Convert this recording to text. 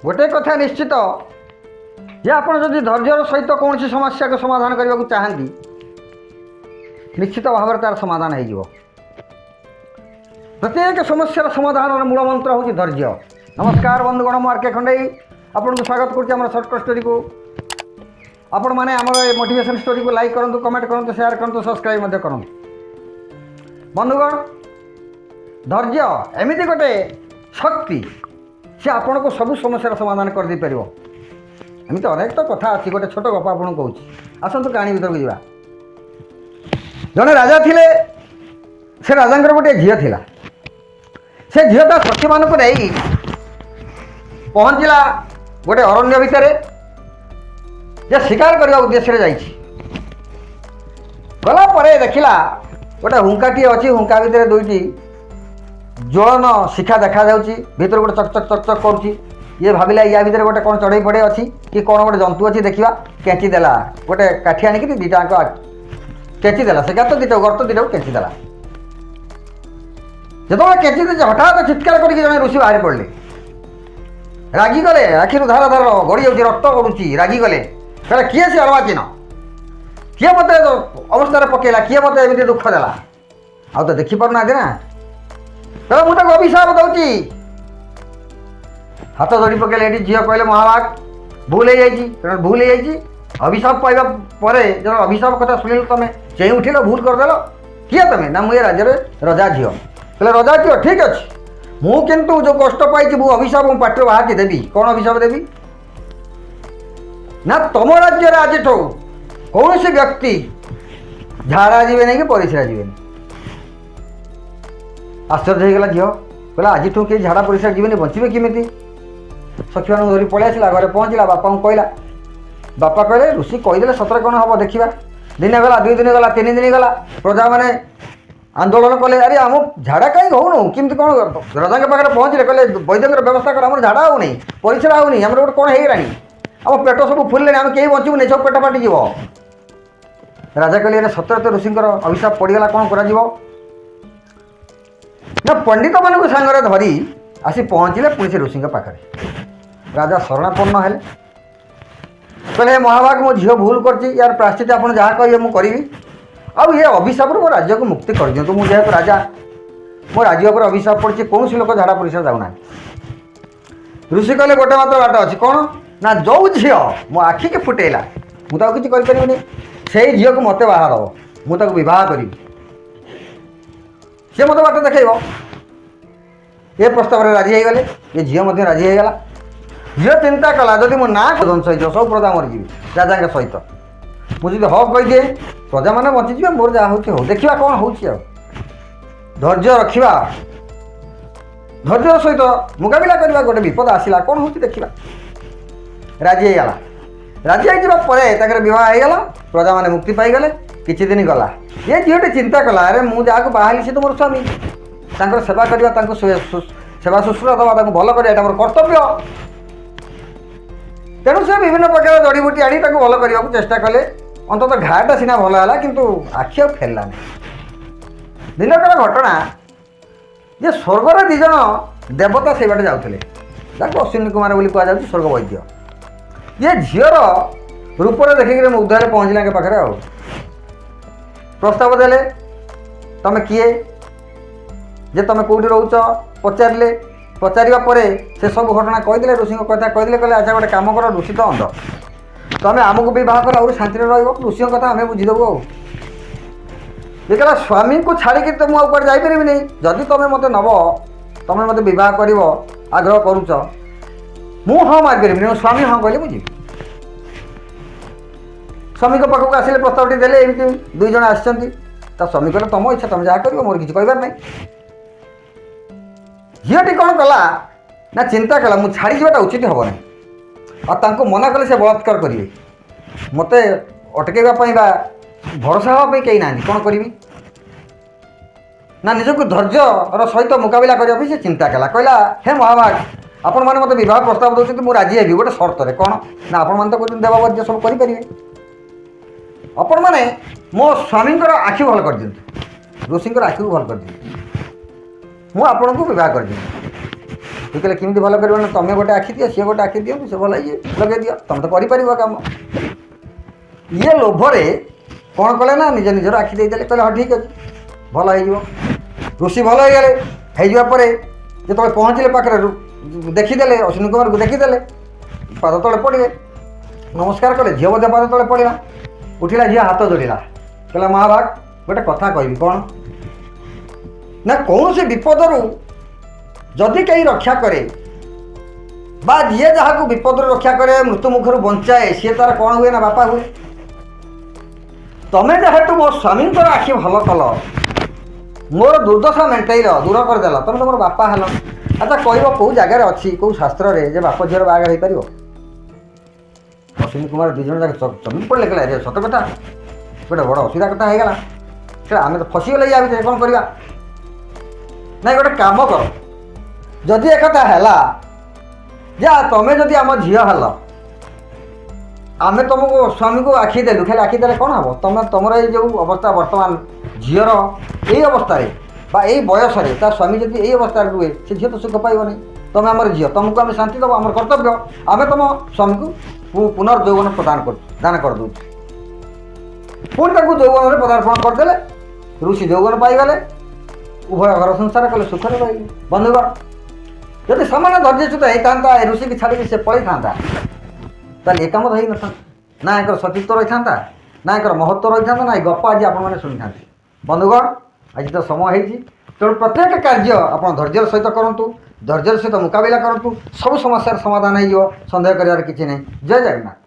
गोटे कथा निश्चित जे आप धैर्यर सहित कौन समस्या को समाधान करने को चाहती निश्चित भाव में तार समाधान हो प्रत्येक समस्या समाधान मूल मंत्र हूँ धैर्य। नमस्कार बंधुगण मु आर के खंडेई आपन को स्वागत करुच्ची सर्ट स्टोरी को आपण मैंने आम मोटिवेशन स्टोरी को लाइक करूँ कमेंट करूँ शेयर करूँ सब्सक्राइब करूँ। बंधुगण धैर्य एमती गोटे शक्ति सी आपन को सब समस्या समाधान कर दे पार। एमती अनेक तो कथा अच्छी गोटे छोट गप आपको कहूँ आसतु कहानी भर को जा। जड़े राजा थिले से राजा गोटे झील थिला से झील ता सखी मान को नहीं पहुँचला गोटे अरण्य भितर जे शिकार करने उद्देश्य जाइछि। गला परे देखिला गोटे हुंकाटी अच्छी हुंका भितर दुईटी ज्वलन शिखा देखा जाउछि भीतर गोटे चक चक चक चक करुछि। ये भाविला या भितर गोटे कौन चढ़ई पड़े अच्छी कि कौन गोटे जंतु अच्छी देखा केंची देला गोटे काठी आनिक दीटा केंची देला से गात दीटा गर्त दीटा केंची देला। जो केंची दे हठात चित्कार करके जड़े ऋषि बाहर पड़े रागी गले आखिर धार धार गड़ी जाऊँगी रक्त गड़ुची रागी गले कहले किए से अर्वाचीन किए मत अवस्था पकेला किए मत एमती दुख देला आ तो देखिपार ना कहले मुझे अभिशाप दूची हाथ धरी पकेले झील कहले महाभाग भूल हो जाए भूल हो जाए अभिशाप पाइबा पर जो अभिशाप कथा शुणिल तुम चई उठिल भूल करदेल किए तुम ना मुझे राज्य रजा झील कहले रजा झील ठीक अच्छे मु किंतु जो कष्ट पाई मु अभिशाप मो पाटर बाहर की देवी कौन अभिशाप देवी ना तुम राज्य आज कौन सी व्यक्ति झाड़ा जीवे नहीं कि परिस्रा जीवे आश्चर्य होगा झील कहला आज कहीं झाड़ा परिस्रा जीवे बचे केमी सखी मान धरी पलि आसला घरे पहुँचला बापा को कहला बापा कहले ऋषि कहीदे सतरे कौन हम देखा दिन गला 2 दिन गला 3 दिन गला प्रजा मैंने आंदोलन कले अरे आम झाड़ा कहीं होनु किमती कौन राजा के पाखे पहुँचले कहले वैद्य व्यवस्था कर झाड़ा हो नहीं परिस्रा हो नहीं गोटे कौन होगलानी आम पेट सब फुलले आम कहीं बचबू नहीं सब पेट फाटी राजा कहले अरे सतरे तो ऋषि अभिशाप पड़गला कौन कर पंडित मान सांगे धरी आसी पहुँचले पुणी से ऋषि पाखे राजा शरणापन्न है कहले महाभाग मो झील भूल कर यार प्राश्चित आप जहाँ कहे मुझे करी आउ ये अभिशाप मो राज्य को मुक्ति कर दिखाँ मुझे राजा मो राज्य पर अभिशाप पड़ी कौन लोक झाड़ा परिस्रा जाऊना। ऋषि कहले गोटे मात्र बाट अच्छी कौन ना जो झील मो आखि के फुटेला मुझे किसी करें से झील को मत बाहर मुझे बह करी सी मत बाट देखेब ये प्रस्ताव राजी हो गले ये झील राजी हो गला। झील चिंता कला जदि मो ना ध्वंस हो सब प्रजा मरीजी राजा सहित मुझे हक कहीदे प्रजा मैंने बचीजे मोर जहाँ हो देखा कौन हो धैर्य रखा धैर्य सहित मुकाबिला करवा गोटे विपद आसला कौन हो देखा राजी होगला। राजी होगा बह होगला प्रजा मैंने मुक्ति पाईगले किछि दिन गला ये झीलटी चिंता कला अरे मुझे जहाँ बाहरी सी तो मोर स्वामी सेवा करवा सेवा शुश्रूषा दवा भल कर मोर कर्तव्य तेणु से विभिन्न प्रकार जड़ी बूटी आनी भल करने को चेष्टा कले अंततः घाटा सीना भल है किंतु आखि फेरलानी। दिनकर घटना ये स्वर्गर दिज देवता से बाटे जाते अश्विनी कुमार बोली कह स्वर्ग वैद्य ये झीर रूपरे देखिक मुग्धरे पहुँचला के पाखे प्रस्ताव देले तुम किए जे तुम कौटी रोच पचारे पचारा से सब घटना कहीदे ऋषि कथा कहीदे कहले अच्छा गोटे कम कर ऋषि तो अंध तुम आमको बह कर और शांति ऋषि कथा आम बुझीदेबू ये कहला स्वामी को छाड़ी तो मुझे जापर नहीं जदि तुम मत नब तुम मत बह कर आग्रह करुच मु हाँ मारिपारि स्वामी हाँ कहले मुझे स्वामी पाखक आसिले प्रस्तावटी देले एमती 2 जन आसछंती स्वामी कहले तुम इच्छा तुम जहाँ कर मोर किसी कहबार नहीं। झीलटी कौन कला ना चिंता कला मुझे छाड़ी जाटा उचित हम ना और मना कले से बलात्कार करेंगे मत अटकवाई भरोसा हाँपाई कहीं ना कौन करी ना निजक धैर्यर सहित मुकाबिला करने से चिंता कला कहला हे महाभाग आपण मैंने मत बह प्रस्ताव दूसरी मुझे राजी हेबी गोटे शर्त है कौन ना आपण मैंने तो देवावर्य सब करेंगे आपण मैंने मो स्वामी आखि भल कर दिखाँ ऋषि आखि को भल कर दिखाँ मु आपन को बह कर कहले केमी भल कर तुम गोटे आखि दियो सी गोटे आखि दियो से भल लगे दियो तुम तो कर कम ये लोभरे कौन कले ना निज निजर आखि देदेले कहले हाँ ठीक अच्छे भल हो ऋषि भल हो जो पहुँचले पाखे देखीदे अश्विनी कुमार को देखीदे पाद तले पड़े नमस्कार कले झील मध्य पाद तले पड़ा उठिला झील हाथ जोड़ा कहला महाभाग गोटे कथा कहबी कौन ना कौन से विपद जदि कहीं रक्षा करे बा जी जहाँ को विपद रक्षा करे मृत्यु मुखर बंचाए सी तार कौन हुए ना बापा हुए तमें जेहेतु मो स्वामी आखि भल कल मोर दुर्दशा मेटाइल दूर करदेल तुम तो मोर बापा हेल अच्छा कह कौ जगार अच्छी कौ शास्त्र रे बाप झीर बाहर हो पार अश्विनी कुमार दुज जाक चमक पड़े कहला सत कथा गोटे बड़ असुविधा कथा होगा आम तो फसीगले या भितर कौन करवा ना गोटे कम कर जदि एक जा तुम्हें जदि आम झील हेल आम तुमको स्वामी को आखि देलु खाली आखि देले कौन हम तुम तुम जो अवस्था बर्तमान झीर यही अवस्था यही बयस स्वामी जब यही अवस्था रुए से झील तो सुख पाइबनी तुम आम झील तुमको आम शांति दब आम कर्तव्य आम तुम स्वामी को पुनर्जौवन प्रदान दान कर दे पुणी यौवन में पदार्पण करदे ऋषि यौवन पाईगले उभय घर संसार कले सुखरे रही बंधुगण जदि सामान्य धैर्यच्युत होता ऋषि की छाड़ी से पलि था ताले काम रही न ना एक सतीत्व रही था ना एक महत्व रही था ना गप आज आपने शुणी था बंधुगण आज तो समय होती तेणु प्रत्येक कार्य आप धैर्य सहित करूँ धैर्य सहित मुकाबला करूँ सब समस्या समाधान हो सन्देह कर किसी नहीं जय जगन्नाथ।